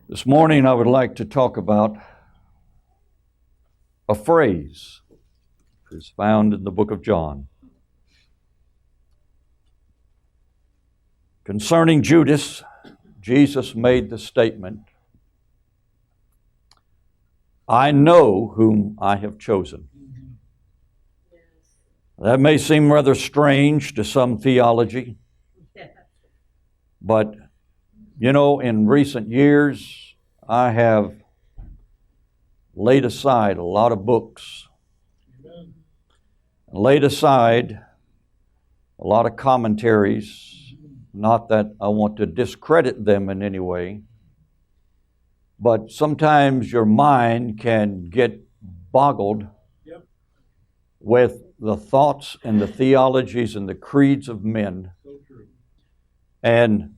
This morning I would like to talk about a phrase that is found in the book of John. Concerning Judas, Jesus made the statement, "I know whom I have chosen." That may seem rather strange to some theology, but in recent years, I have laid aside a lot of books, and laid aside a lot of commentaries. Not that I want to discredit them in any way, but sometimes your mind can get boggled with the thoughts and the theologies and the creeds of men. And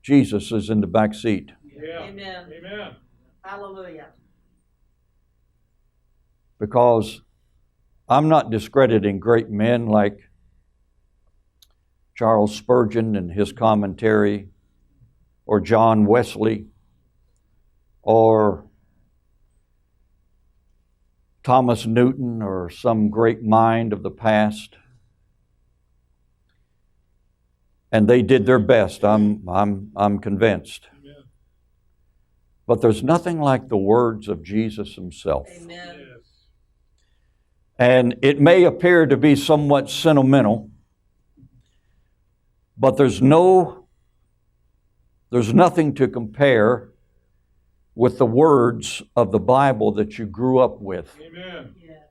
Jesus is in the back seat. Yeah. Amen. Amen. Hallelujah. Because I'm not discrediting great men like Charles Spurgeon and his commentary, or John Wesley, or Thomas Newton, or some great mind of the past. And they did their best, I'm convinced. Amen. But there's nothing like the words of Jesus himself. Amen. Yes. And it may appear to be somewhat sentimental, but there's nothing to compare with the words of the Bible that you grew up with. Amen. Yes.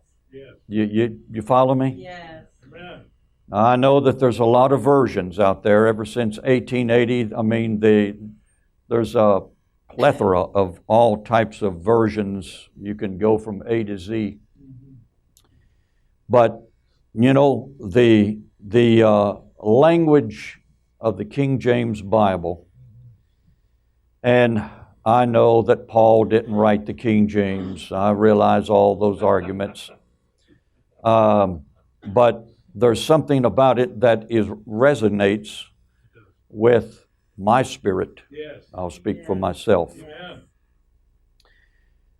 Yes. You follow me? Yes. Amen. I know that there's a lot of versions out there ever since 1880. I mean, there's a plethora of all types of versions. You can go from A to Z. But, the language of the King James Bible, and I know that Paul didn't write the King James. I realize all those arguments. But there's something about it that resonates with my spirit. Yes. I'll speak for myself. Amen.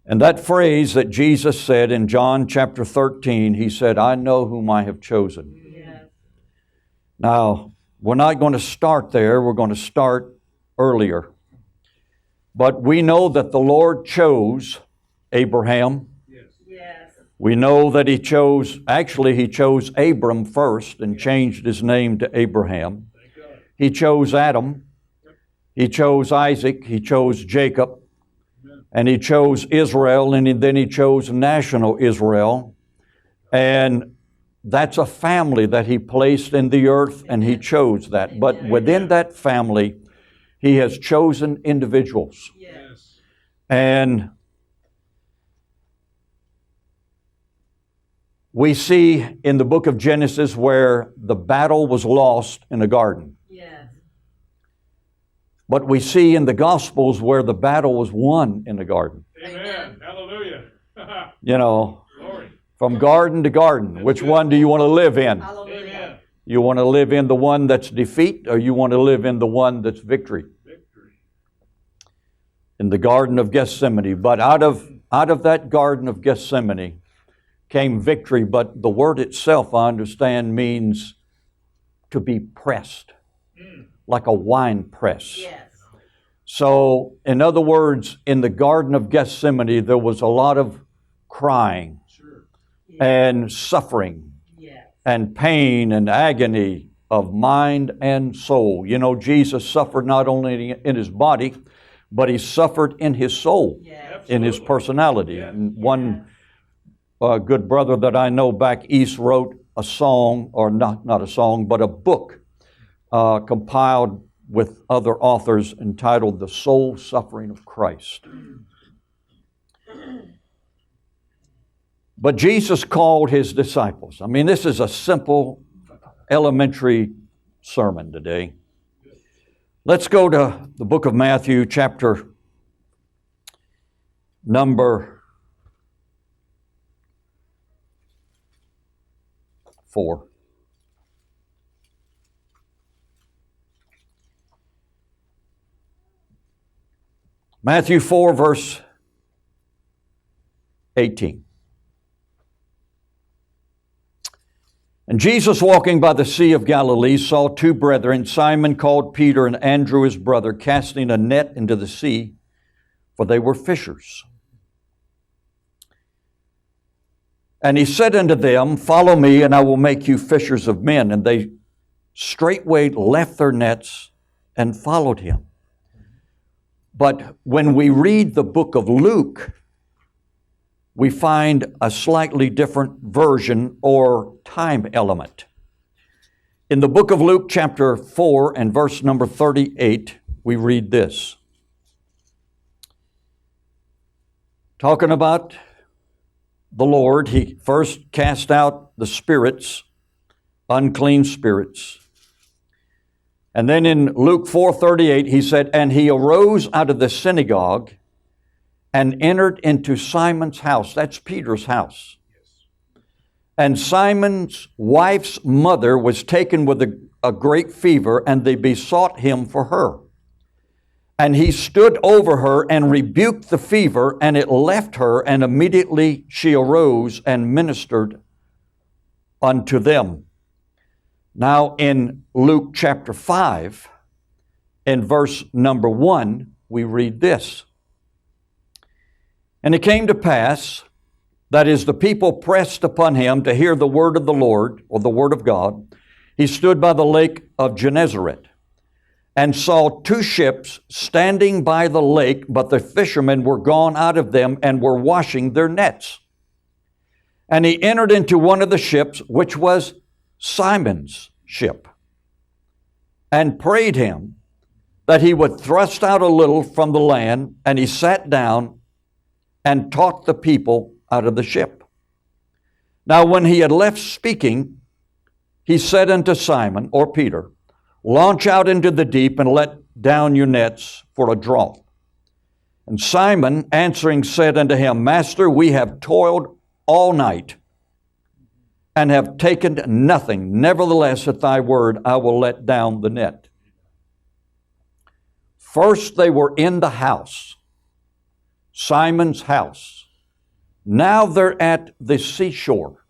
And that phrase that Jesus said in John chapter 13, he said, "I know whom I have chosen." Yes. Now, we're not going to start there. We're going to start earlier. But we know that the Lord chose Abraham. Yes. We know that He chose Abram first and changed his name to Abraham. He chose Adam. He chose Isaac. He chose Jacob. And He chose Israel, and then He chose national Israel. And that's a family that He placed in the earth, and He chose that. But within that family, He has chosen individuals. Yes. And we see in the book of Genesis where the battle was lost in a garden. Yes. But we see in the Gospels where the battle was won in the garden. Amen. Hallelujah. Glory. From garden to garden. Which one do you want to live in? Hallelujah. You want to live in the one that's defeat, or you want to live in the one that's victory? In the Garden of Gethsemane. But out of that Garden of Gethsemane came victory, but the word itself, I understand, means to be pressed, like a wine press. Yes. So, in other words, in the Garden of Gethsemane, there was a lot of crying and suffering and pain and agony of mind and soul. Jesus suffered not only in His body, but He suffered in His soul, in His personality. And one good brother that I know back east wrote a song, or not a song, but a book compiled with other authors entitled "The Soul Suffering of Christ." But Jesus called His disciples. I mean, this is a simple, elementary sermon today. Let's go to the book of Matthew, chapter number 4. Matthew 4, verse 18. And Jesus, walking by the Sea of Galilee, saw two brethren, Simon called Peter and Andrew his brother, casting a net into the sea, for they were fishers. And he said unto them, Follow me, and I will make you fishers of men. And they straightway left their nets and followed him. But when we read the book of Luke, we find a slightly different version or time element. In the book of Luke, chapter 4 and verse number 38, we read this. Talking about the Lord, he first cast out the spirits, unclean spirits. And then in Luke 4:38, he said, And he arose out of the synagogue and entered into Simon's house. That's Peter's house. And Simon's wife's mother was taken with a great fever, and they besought him for her. And he stood over her and rebuked the fever, and it left her, and immediately she arose and ministered unto them. Now in Luke chapter 5, in verse number 1, we read this. And it came to pass, that as the people pressed upon him to hear the word of the Lord, or the word of God, he stood by the lake of Gennesaret, and saw two ships standing by the lake, but the fishermen were gone out of them and were washing their nets. And he entered into one of the ships, which was Simon's ship, and prayed him that he would thrust out a little from the land, and he sat down and taught the people out of the ship. Now when he had left speaking, he said unto Simon, or Peter, Launch out into the deep and let down your nets for a draught. And Simon answering said unto him, Master, we have toiled all night and have taken nothing. Nevertheless, at thy word, I will let down the net. First they were in the house, Simon's house. Now they're at the seashore.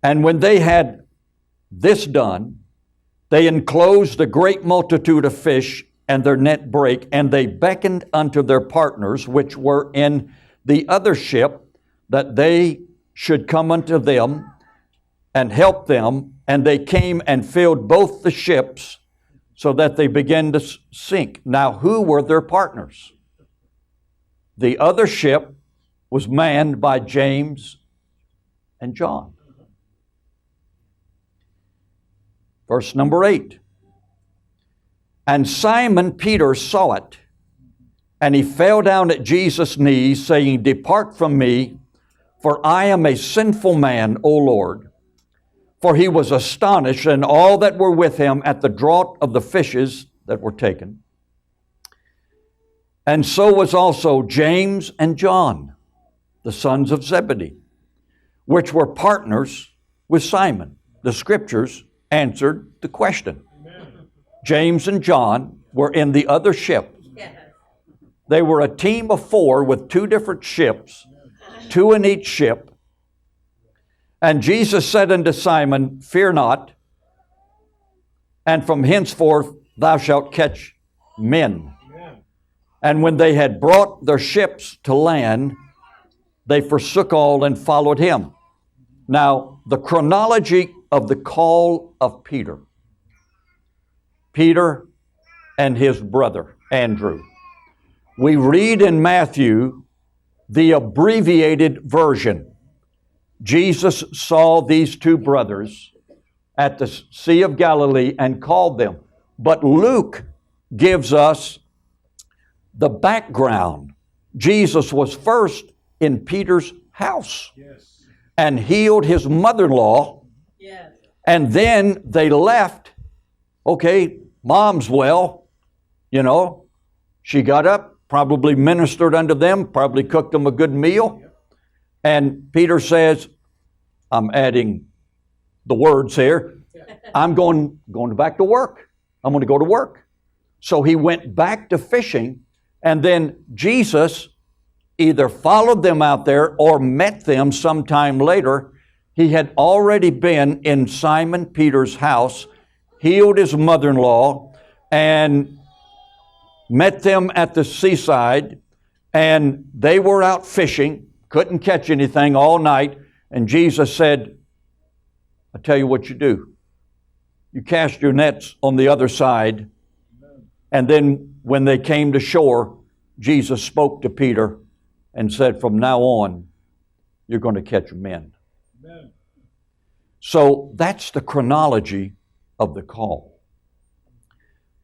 And when they had this done, they enclosed a great multitude of fish, and their net brake, and they beckoned unto their partners, which were in the other ship, that they should come unto them and help them. And they came and filled both the ships, so that they began to sink. Now who were their partners? The other ship was manned by James and John. Verse number 8. And Simon Peter saw it, and he fell down at Jesus' knees, saying, Depart from me, for I am a sinful man, O Lord. For he was astonished, and all that were with him, at the draught of the fishes that were taken. And so was also James and John, the sons of Zebedee, which were partners with Simon. The Scriptures answered the question. Amen. James and John were in the other ship. Yes. They were a team of 4 with 2 different ships, 2 in each ship. And Jesus said unto Simon, Fear not, and from henceforth thou shalt catch men. And when they had brought their ships to land, they forsook all and followed him. Now, the chronology of the call of Peter. Peter and his brother, Andrew. We read in Matthew the abbreviated version. Jesus saw these 2 brothers at the Sea of Galilee and called them. But Luke gives us the background. Jesus was first in Peter's house and healed his mother-in-law. Yes. And then they left. Okay, mom's well, she got up, probably ministered unto them, probably cooked them a good meal. And Peter says, I'm adding the words here, I'm going back to work. I'm going to go to work. So he went back to fishing, and then Jesus either followed them out there or met them sometime later. He had already been in Simon Peter's house, healed his mother-in-law, and met them at the seaside, and they were out fishing, couldn't catch anything all night, and Jesus said, "I tell you what you do. You cast your nets on the other side." And then when they came to shore, Jesus spoke to Peter and said, "From now on, you're going to catch men." Amen. So that's the chronology of the call.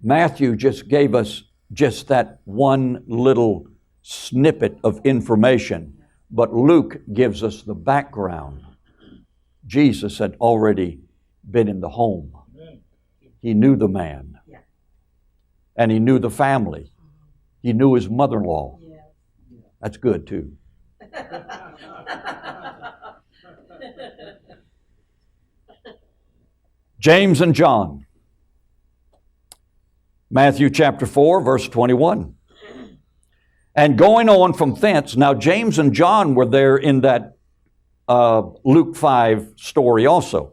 Matthew just gave us just that one little snippet of information, but Luke gives us the background. Jesus had already been in the home. He knew the man. And he knew the family. He knew his mother-in-law. That's good too. James and John. Matthew chapter 4, verse 21. And going on from thence, now James and John were there in that Luke 5 story also.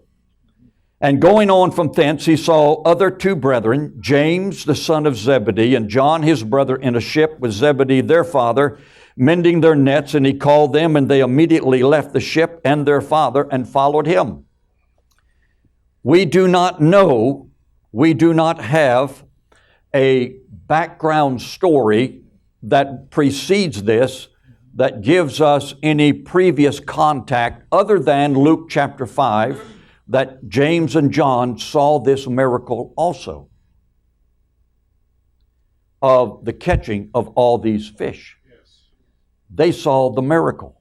And going on from thence, he saw other two brethren, James the son of Zebedee, and John his brother, in a ship with Zebedee their father, mending their nets. And he called them, and they immediately left the ship and their father and followed him. We do not know, we do not have a background story that precedes this that gives us any previous contact other than Luke chapter 5, that James and John saw this miracle also of the catching of all these fish. Yes. They saw the miracle.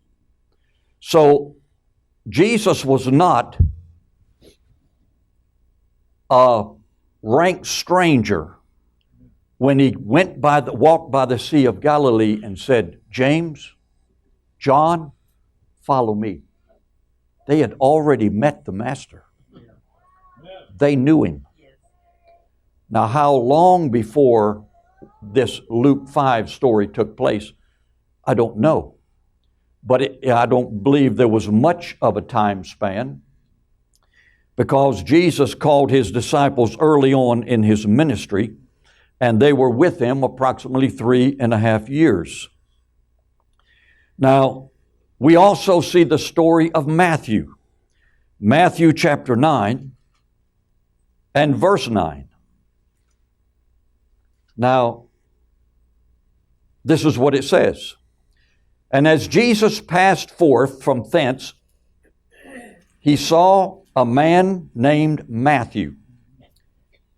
So Jesus was not a rank stranger when he walked by the Sea of Galilee and said, "James, John, follow me." They had already met the Master. They knew him. Now, how long before this Luke 5 story took place, I don't know. But I don't believe there was much of a time span, because Jesus called his disciples early on in his ministry, and they were with him approximately 3.5 years. Now, we also see the story of Matthew. Matthew chapter 9 and verse 9. Now, this is what it says. And as Jesus passed forth from thence, he saw a man named Matthew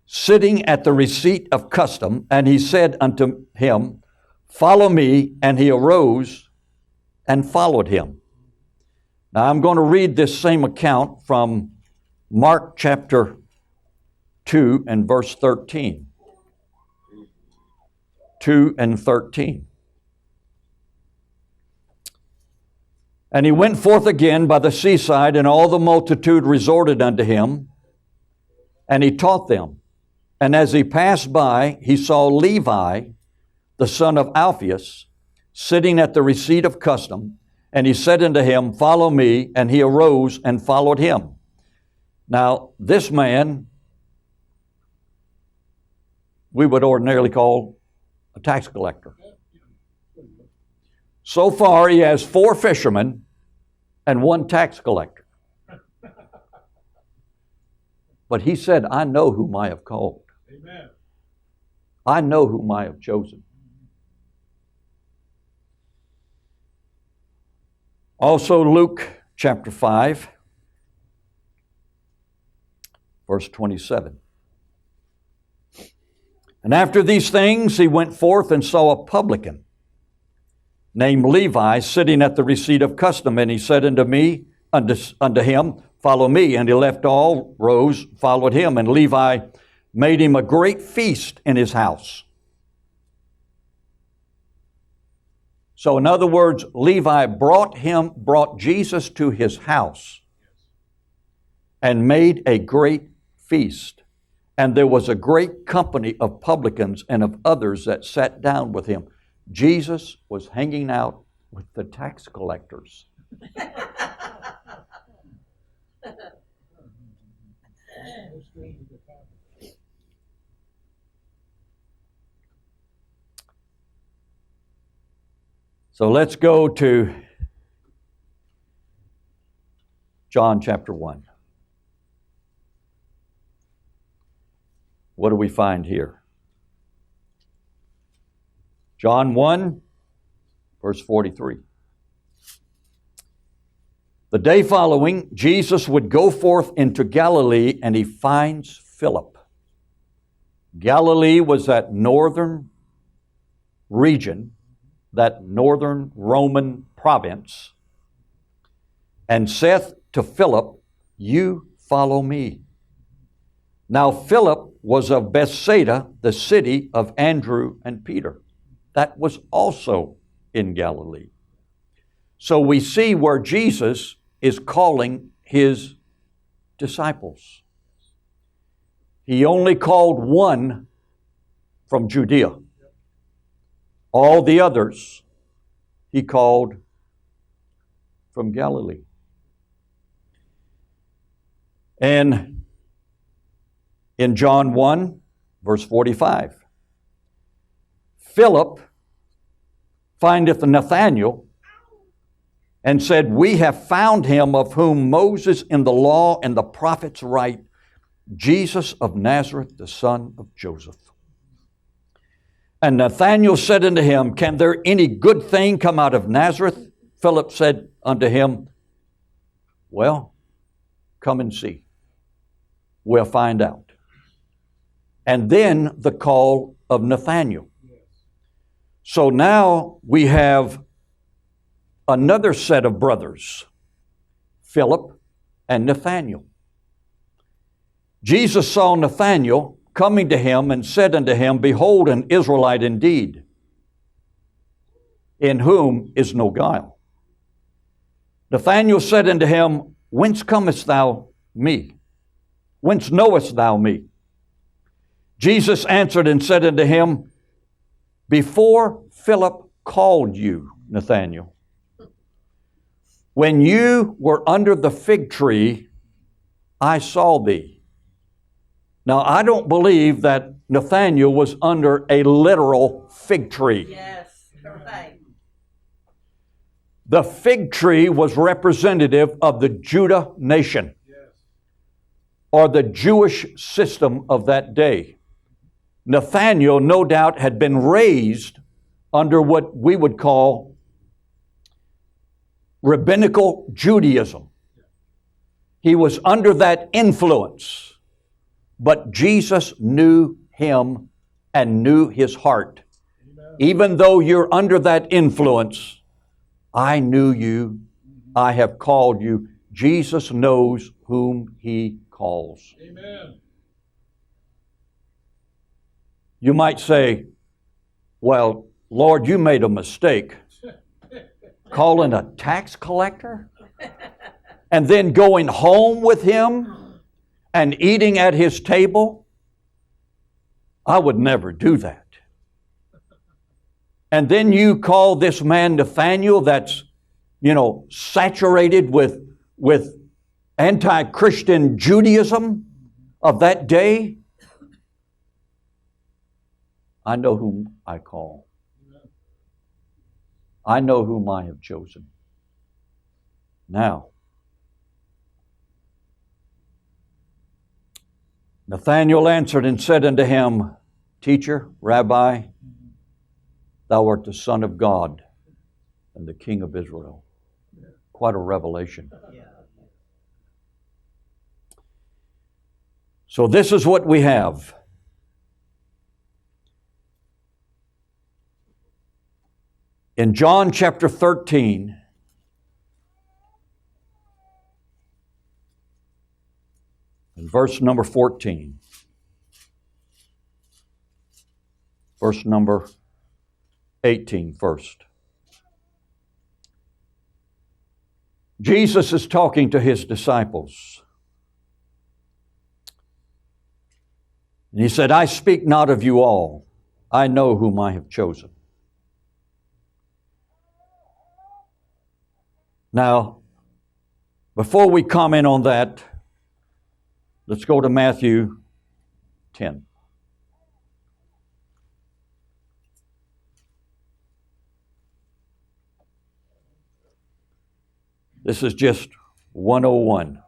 sitting at the receipt of custom, and he said unto him, "Follow me." And he arose and followed him. Now I'm going to read this same account from Mark chapter 2 and verse 13. 2 and 13. And he went forth again by the seaside, and all the multitude resorted unto him, and he taught them. And as he passed by, he saw Levi, the son of Alphaeus, sitting at the receipt of custom, and he said unto him, "Follow me." And he arose and followed him. Now, this man we would ordinarily call a tax collector. So far, he has 4 fishermen and 1 tax collector. But he said, "I know whom I have called. Amen. I know whom I have chosen." Also, Luke chapter 5, verse 27. And after these things, he went forth and saw a publican named Levi sitting at the receipt of custom. And he said unto him, "Follow me." And he left all, rose, followed him. And Levi made him a great feast in his house. So in other words, Levi brought Jesus to his house and made a great feast. And there was a great company of publicans and of others that sat down with him. Jesus was hanging out with the tax collectors. So let's go to John chapter 1. What do we find here? John 1, verse 43. The day following, Jesus would go forth into Galilee, and he finds Philip. Galilee was that northern region, that northern Roman province, and saith to Philip, "You follow me." Now Philip was of Bethsaida, the city of Andrew and Peter. That was also in Galilee. So we see where Jesus is calling his disciples. He only called one from Judea. All the others he called from Galilee. And in John 1, verse 45, Philip findeth Nathanael and said, "We have found him of whom Moses in the law and the prophets write, Jesus of Nazareth, the son of Joseph." And Nathanael said unto him, "Can there any good thing come out of Nazareth?" Philip said unto him, "Well, come and see. We'll find out." And then the call of Nathanael. So now we have another set of brothers, Philip and Nathanael. Jesus saw Nathanael coming to him and said unto him, "Behold, an Israelite indeed, in whom is no guile." Nathanael said unto him, "Whence comest thou me? Whence knowest thou me?" Jesus answered and said unto him, "Before Philip called you, Nathanael, when you were under the fig tree, I saw thee." Now, I don't believe that Nathanael was under a literal fig tree. Yes, right. The fig tree was representative of the Judah nation, or the Jewish system of that day. Nathanael, no doubt, had been raised under what we would call rabbinical Judaism. He was under that influence, but Jesus knew him and knew his heart. Amen. Even though you're under that influence, I knew you, I have called you. Jesus knows whom he calls. Amen. You might say, "Well, Lord, you made a mistake calling a tax collector and then going home with him and eating at his table. I would never do that." And then you call this man Nathanael that's, saturated with anti-Christian Judaism of that day. I know whom I call. I know whom I have chosen. Now, Nathanael answered and said unto him, "Teacher, Rabbi, thou art the Son of God and the King of Israel." Quite a revelation. So this is what we have. In John chapter 13, in verse number 14, verse number 18 first. Jesus is talking to his disciples. And he said, I speak not of you all. I know whom I have chosen. Now, before we comment on that, let's go to Matthew 10. This is just 101.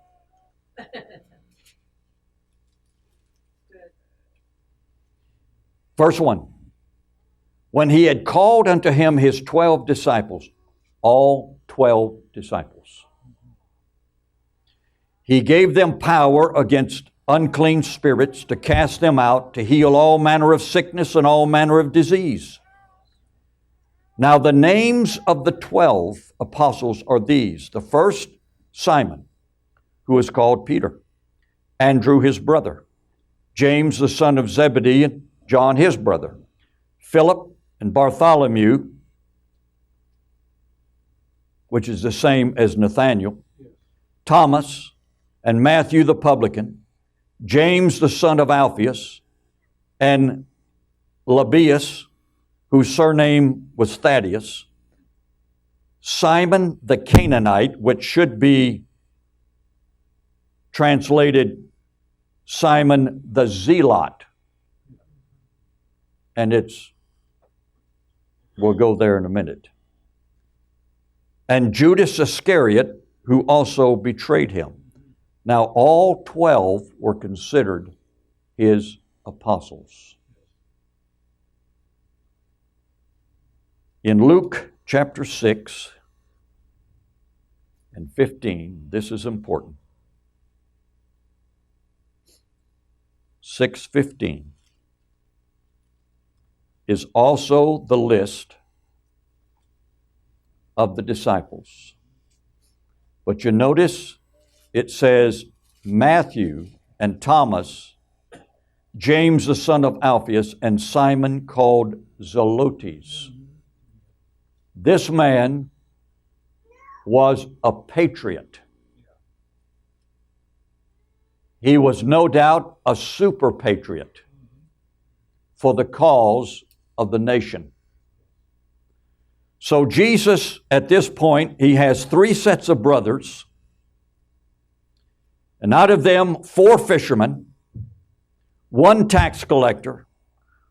Verse 1. When he had called unto him his 12 disciples, all 12 disciples, he gave them power against unclean spirits to cast them out, to heal all manner of sickness and all manner of disease. Now the names of the 12 apostles are these. The first, Simon, who is called Peter, Andrew his brother, James the son of Zebedee, and John his brother, Philip and Bartholomew, which is the same as Nathanael, Thomas and Matthew the publican, James the son of Alphaeus, and Lebbaeus, whose surname was Thaddeus, Simon the Canaanite, which should be translated Simon the Zealot. And we'll go there in a minute. And Judas Iscariot, who also betrayed him. Now all 12 were considered his apostles. In Luke chapter 6 and 15, this is important. 6:15 is also the list of the disciples. But you notice it says Matthew and Thomas, James the son of Alphaeus, and Simon called Zelotes. This man was a patriot. He was no doubt a super patriot for the cause of the nation. So Jesus, at this point, he has 3 sets of brothers, and out of them 4 fishermen, 1 tax collector,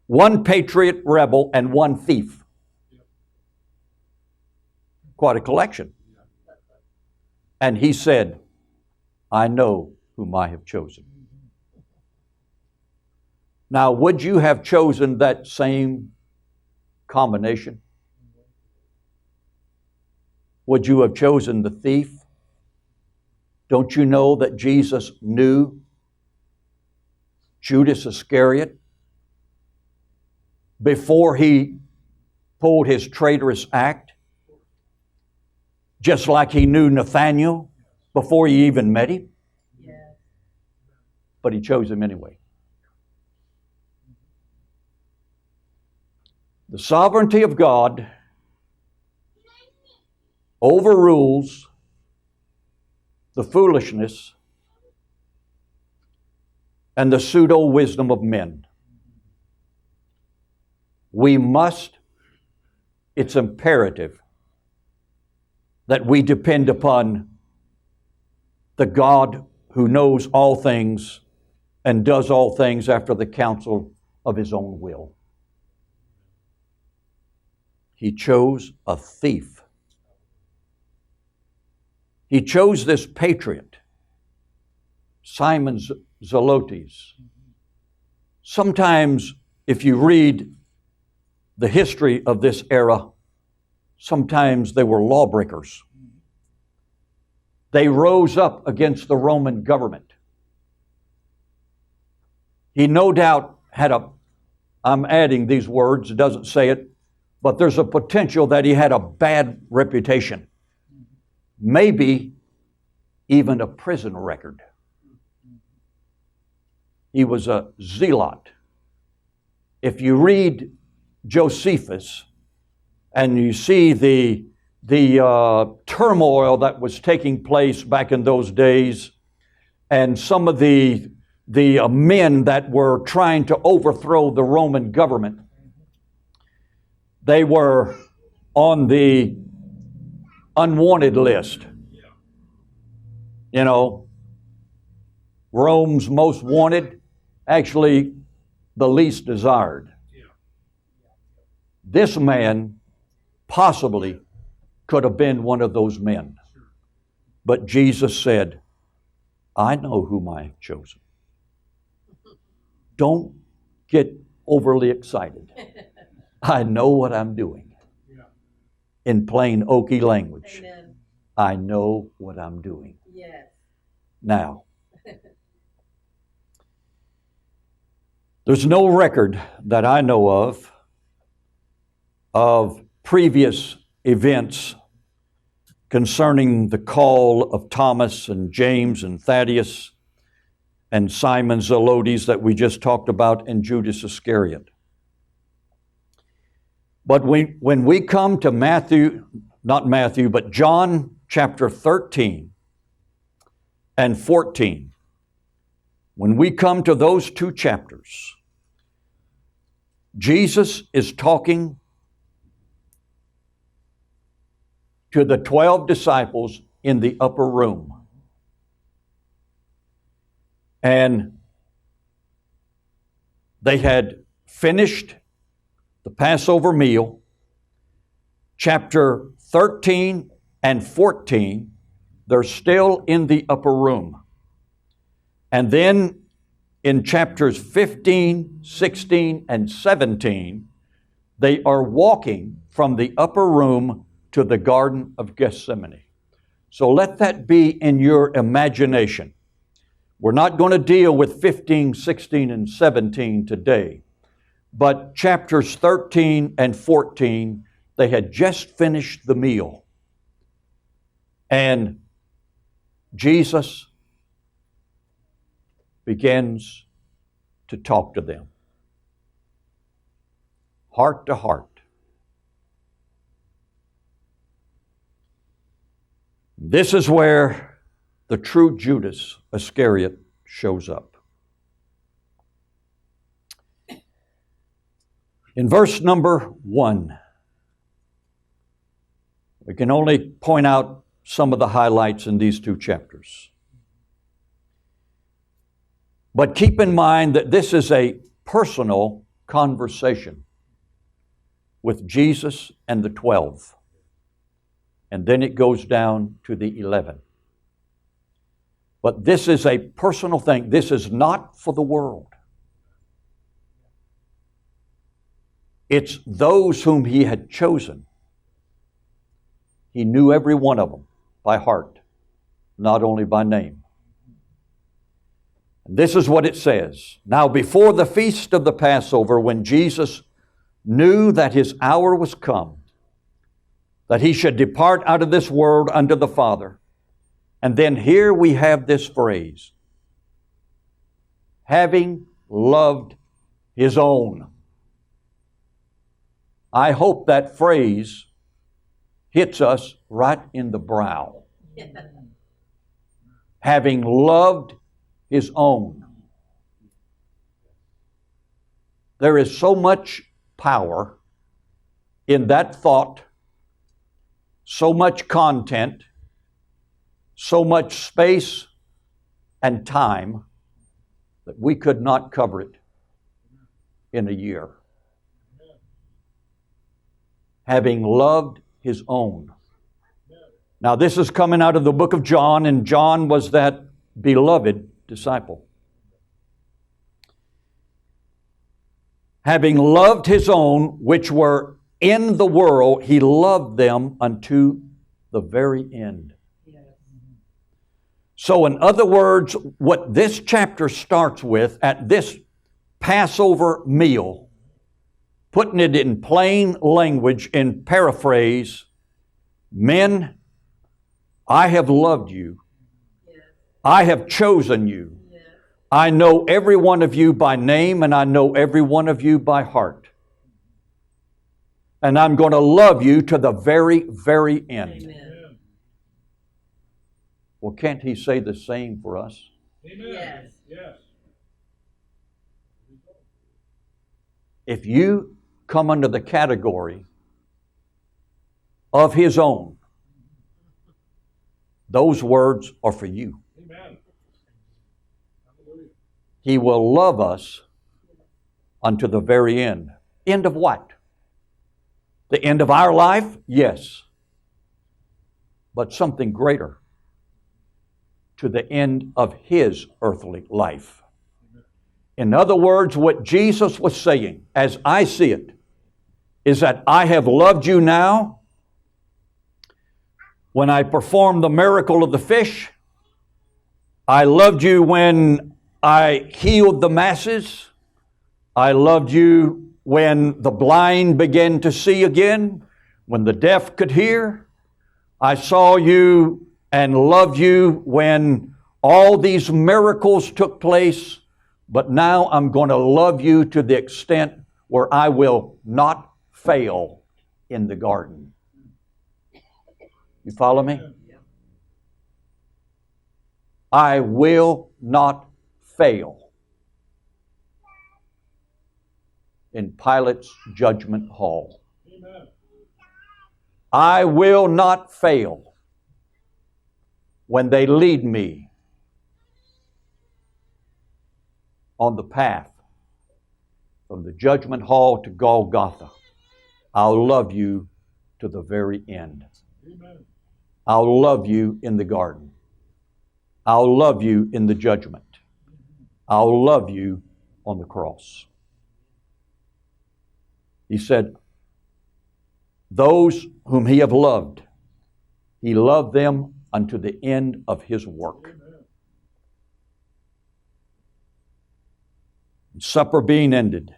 1 patriot rebel, and 1 thief. Quite a collection. And he said, I know whom I have chosen. Now, would you have chosen that same combination? Would you have chosen the thief? Don't you know that Jesus knew Judas Iscariot before he pulled his traitorous act? Just like he knew Nathanael before he even met him? Yes. But he chose him anyway. The sovereignty of God overrules the foolishness and the pseudo-wisdom of men. It's imperative that we depend upon the God who knows all things and does all things after the counsel of his own will. He chose a thief. He chose this patriot, Simon Zelotes. Sometimes, if you read the history of this era, sometimes they were lawbreakers. They rose up against the Roman government. He no doubt had I'm adding these words, it doesn't say it, but there's a potential that he had a bad reputation. Maybe even a prison record. He was a zealot. If you read Josephus and you see the turmoil that was taking place back in those days, and some of the the men that were trying to overthrow the Roman government. They were on the unwanted list. You know, Rome's most wanted, actually the least desired. This man possibly could have been one of those men. But Jesus said, I know whom I have chosen. Don't get overly excited. I know what I'm doing. In plain Okie language. Amen. I know what I'm doing. Yes. Now, there's no record that I know of previous events concerning the call of Thomas and James and Thaddeus and Simon Zelotes that we just talked about and Judas Iscariot. But when we come to John chapter 13 and 14, when we come to those two chapters, Jesus is talking to the 12 disciples in the upper room. And they had finished the Passover meal. Chapter 13 and 14, they're still in the upper room. And then in chapters 15, 16, and 17, they are walking from the upper room to the Garden of Gethsemane. So let that be in your imagination. We're not going to deal with 15, 16, and 17 today. But chapters 13 and 14, they had just finished the meal. And Jesus begins to talk to them. Heart to heart. This is where the true Judas Iscariot shows up. In verse number 1, we can only point out some of the highlights in these two chapters. But keep in mind that this is a personal conversation with Jesus and the 12. And then it goes down to the 11. But this is a personal thing. This is not for the world. It's those whom he had chosen. He knew every one of them by heart, not only by name. And this is what it says. Now, before the feast of the Passover, when Jesus knew that his hour was come, that he should depart out of this world unto the Father. And then here we have this phrase, having loved his own. I hope that phrase hits us right in the brow. Having loved his own. There is so much power in that thought, so much content, so much space and time that we could not cover it in a year. Having loved his own. Now this is coming out of the book of John, and John was that beloved disciple. Having loved his own which were in the world, he loved them unto the very end. So in other words, what this chapter starts with at this Passover meal, putting it in plain language, in paraphrase, men, I have loved you. I have chosen you. I know every one of you by name, and I know every one of you by heart. And I'm going to love you to the very, very end. Amen. Well, can't he say the same for us? Amen. Yes. Yes. if you come under the category of His own, those words are for you. Amen. He will love us unto the very end. End of what? The end of our life? Yes. But something greater. To the end of His earthly life. In other words, what Jesus was saying, as I see it, is that I have loved you now. When I performed the miracle of the fish, I loved you when I healed the masses. I loved you when the blind began to see again, when the deaf could hear. I saw you and loved you when all these miracles took place, but now I'm going to love you to the extent where I will not fail in the garden. You follow me? I will not fail in Pilate's judgment hall. Amen. I will not fail when they lead me on the path from the judgment hall to Golgotha. I'll love you to the very end. Amen. I'll love you in the garden. I'll love you in the judgment. I'll love you on the cross. He said, those whom He have loved, He loved them unto the end of His work. Amen. Supper being ended,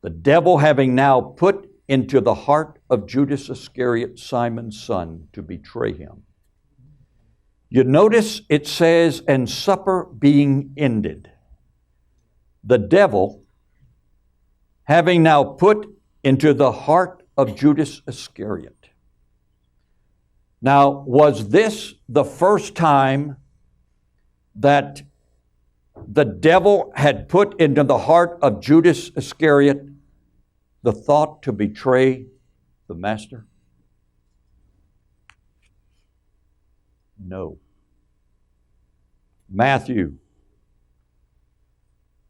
the devil having now put into the heart of Judas Iscariot, Simon's son, to betray Him. You notice it says, and supper being ended. The devil, having now put into the heart of Judas Iscariot. Now, was this the first time that the devil had put into the heart of Judas Iscariot the thought to betray the Master? No. Matthew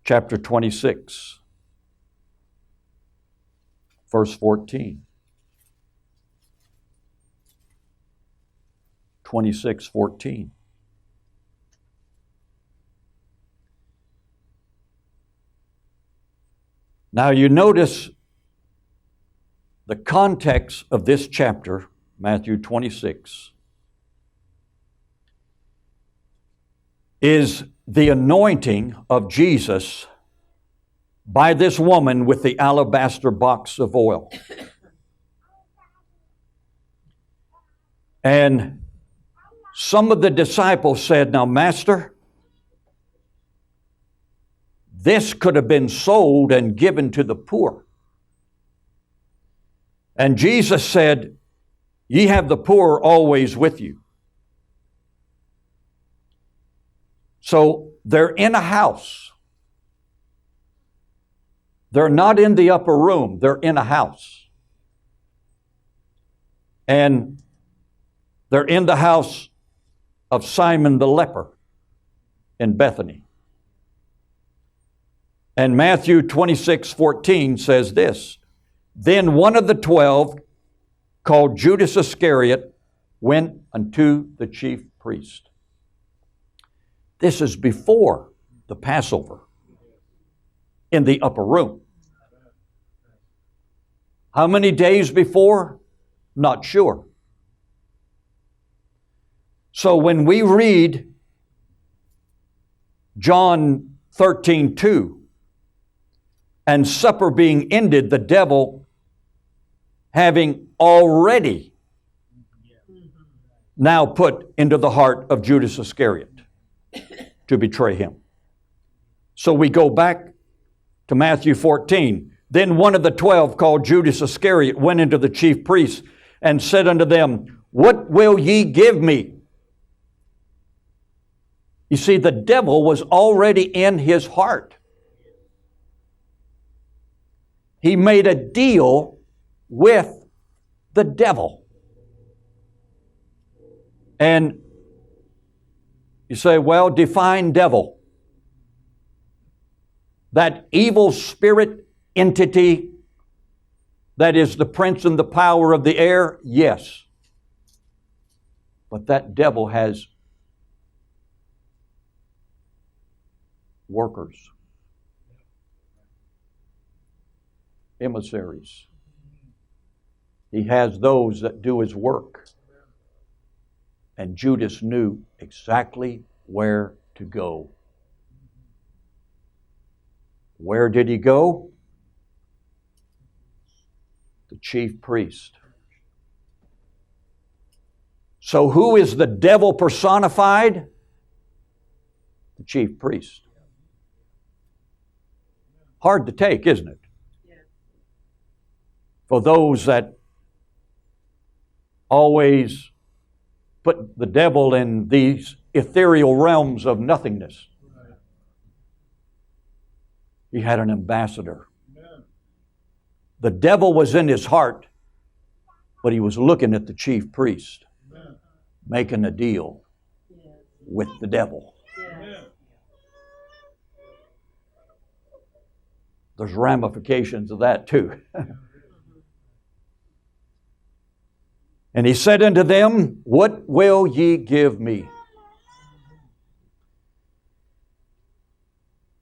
chapter 26, verse 14. 26:14. Now you notice the context of this chapter, Matthew 26, is the anointing of Jesus by this woman with the alabaster box of oil. And some of the disciples said, now, Master, this could have been sold and given to the poor. And Jesus said, ye have the poor always with you. So they're in a house. They're not in the upper room. They're in a house. And they're in the house of Simon the leper in Bethany. And Matthew 26:14 says this, then one of the 12, called Judas Iscariot, went unto the chief priest. This is before the Passover in the upper room. How many days before? Not sure. So when we read John 13:2, and supper being ended, the devil having already now put into the heart of Judas Iscariot to betray Him. So we go back to Matthew 14. Then one of the 12, called Judas Iscariot, went into the chief priests and said unto them, what will ye give me? You see, the devil was already in his heart. He made a deal with the devil. And you say, well, define devil. That evil spirit entity that is the prince and the power of the air, yes. But that devil has workers, emissaries. He has those that do his work. And Judas knew exactly where to go. Where did he go? The chief priest. So who is the devil personified? The chief priest. Hard to take, isn't it? For those that always put the devil in these ethereal realms of nothingness. He had an ambassador. The devil was in his heart, but he was looking at the chief priest, making a deal with the devil. There's ramifications of that too. And he said unto them, what will ye give me?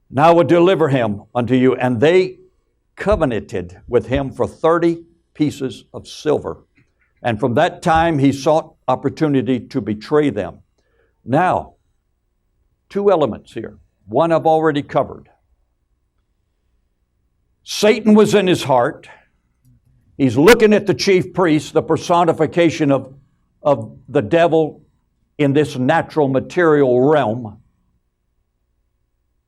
And I will deliver him unto you. And they covenanted with him for 30 pieces of silver. And from that time he sought opportunity to betray them. Now, two elements here. One I've already covered. Satan was in his heart. He's looking at the chief priest, the personification of the devil in this natural material realm.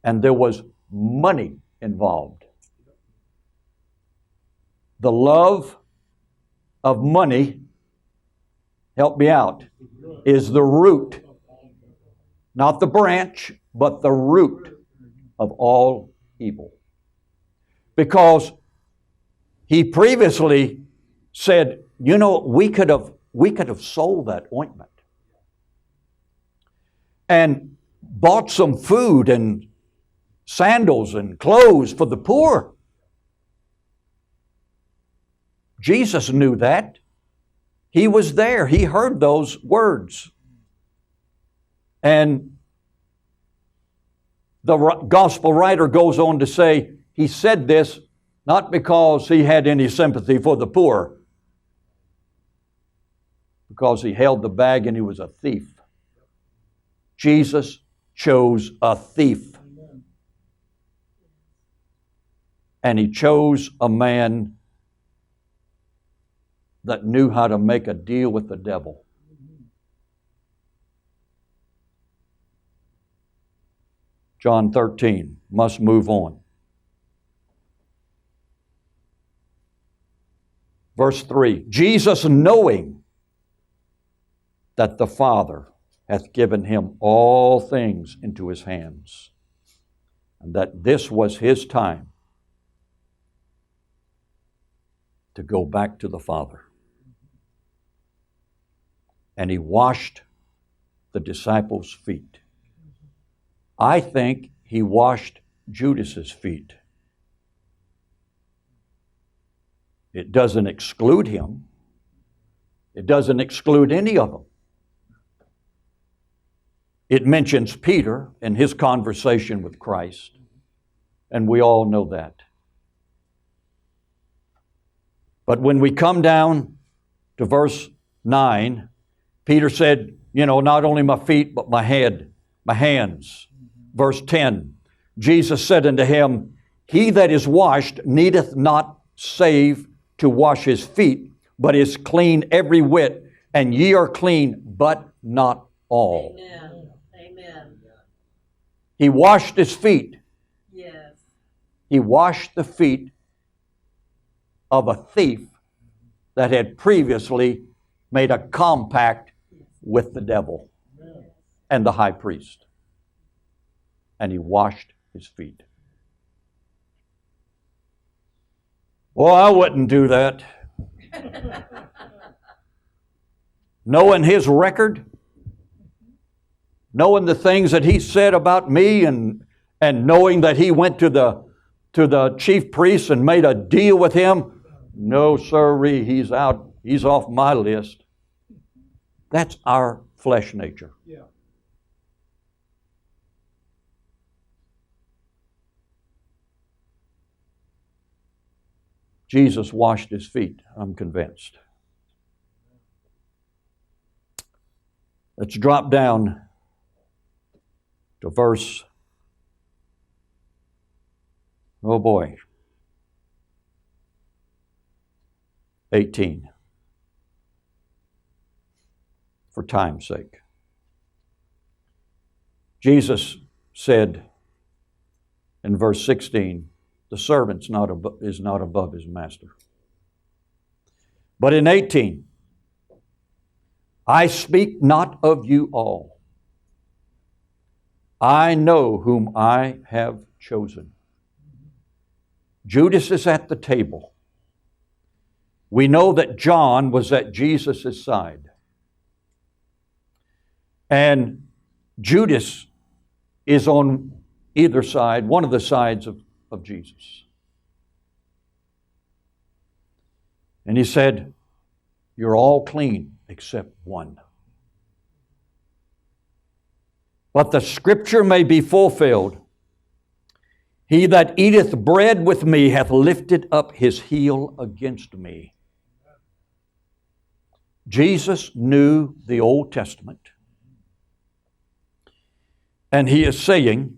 And there was money involved. The love of money, help me out, is the root. Not the branch, but the root of all evil. Because he previously said, you know, we could have sold that ointment and bought some food and sandals and clothes for the poor. Jesus knew that. He was there. He heard those words. And the gospel writer goes on to say, he said this not because he had any sympathy for the poor, because he held the bag and he was a thief. Jesus chose a thief. And he chose a man that knew how to make a deal with the devil. John 13, must move on. Verse 3, Jesus knowing that the Father hath given him all things into his hands, and that this was his time to go back to the Father. And he washed the disciples' feet. I think he washed Judas's feet. It doesn't exclude him. It doesn't exclude any of them. It mentions Peter in his conversation with Christ, and we all know that. But when we come down to verse 9, Peter said, you know, not only my feet, but my head, my hands. Verse 10, Jesus said unto him, he that is washed needeth not save to wash his feet, but is clean every whit, and ye are clean, but not all. Amen. Amen. He washed his feet. Yes. He washed the feet of a thief that had previously made a compact with the devil and the high priest. And he washed his feet. Well, I wouldn't do that. Knowing his record, knowing the things that he said about me, and knowing that he went to the chief priest and made a deal with him, no sirree, he's out. He's off my list. That's our flesh nature. Yeah. Jesus washed his feet, I'm convinced. Let's drop down to verse, oh boy, 18. For time's sake. Jesus said in verse 16, the servant is not above his master. But in 18, I speak not of you all. I know whom I have chosen. Judas is at the table. We know that John was at Jesus' side. And Judas is on either side, one of the sides of Jesus. And he said, you're all clean except one. But the scripture may be fulfilled. He that eateth bread with me hath lifted up his heel against me. Jesus knew the Old Testament. And he is saying,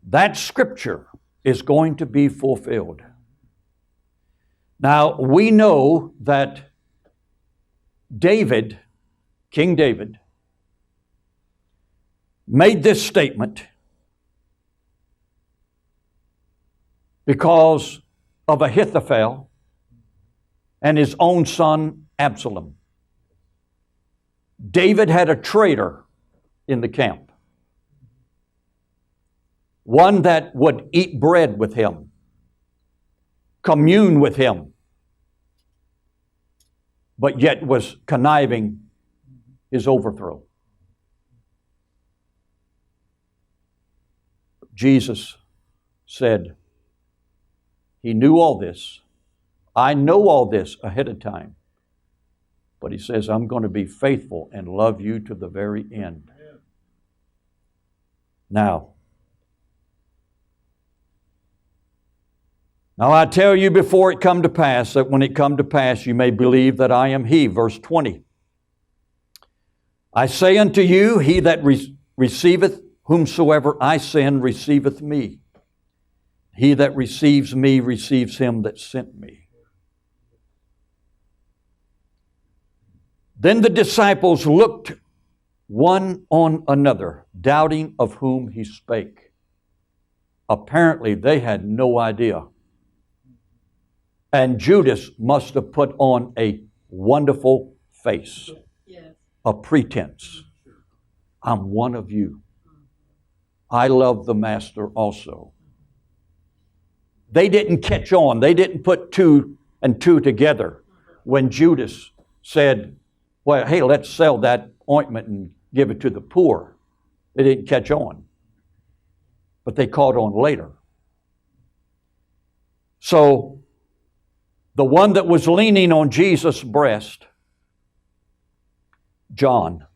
that scripture is going to be fulfilled. Now, we know that David, King David, made this statement because of Ahithophel and his own son Absalom. David had a traitor in the camp. One that would eat bread with him, commune with him, but yet was conniving his overthrow. Jesus said, he knew all this. I know all this ahead of time. But he says, I'm going to be faithful and love you to the very end. Now I tell you before it come to pass, that when it come to pass you may believe that I am he. Verse 20. I say unto you, he that receiveth whomsoever I send receiveth me. He that receives me receives him that sent me. Then the disciples looked one on another, doubting of whom he spake. Apparently, they had no idea. And Judas must have put on a wonderful face, a pretense. I'm one of you. I love the Master also. They didn't catch on. They didn't put two and two together when Judas said, well, hey, let's sell that ointment and give it to the poor. They didn't catch on. But they caught on later. So, the one that was leaning on Jesus' breast, John,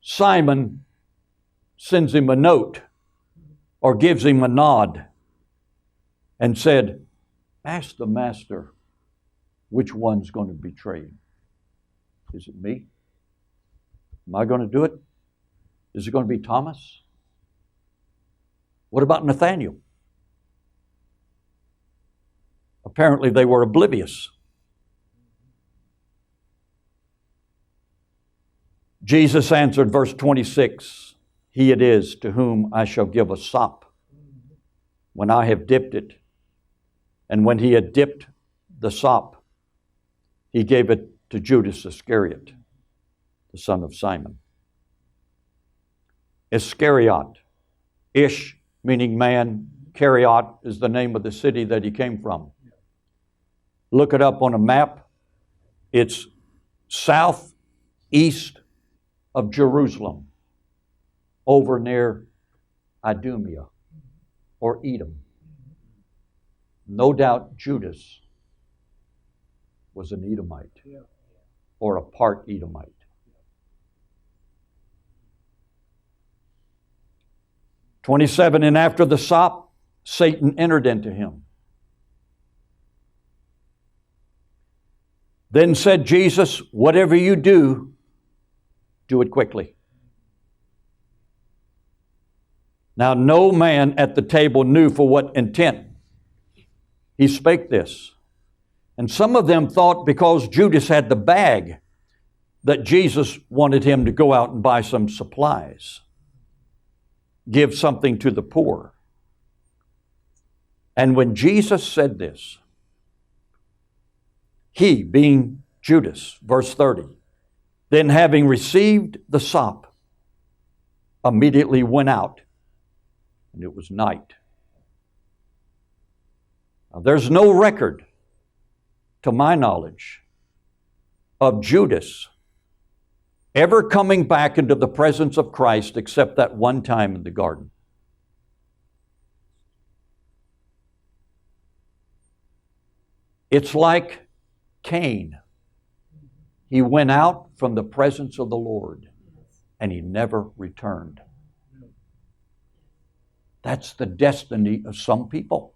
Simon sends him a note or gives him a nod and said, ask the Master which one's going to betray him. Is it me? Am I going to do it? Is it going to be Thomas? What about Nathanael? Apparently they were oblivious. Jesus answered, verse 26, he it is to whom I shall give a sop when I have dipped it. And when he had dipped the sop, he gave it to Judas Iscariot, the son of Simon. Iscariot, Ish meaning man, Keriot is the name of the city that he came from. Look it up on a map. It's southeast of Jerusalem, over near Idumea or Edom. No doubt Judas was an Edomite or a part Edomite. "27, and after the sop, Satan entered into him. Then said Jesus, whatever you do, do it quickly. Now no man at the table knew for what intent he spake this. And some of them thought because Judas had the bag that Jesus wanted him to go out and buy some supplies, give something to the poor. And when Jesus said this, he, being Judas, verse 30, then having received the sop, immediately went out, and it was night." Now, there's no record, to my knowledge, of Judas ever coming back into the presence of Christ except that one time in the garden. It's like Cain. He went out from the presence of the Lord and he never returned. That's the destiny of some people.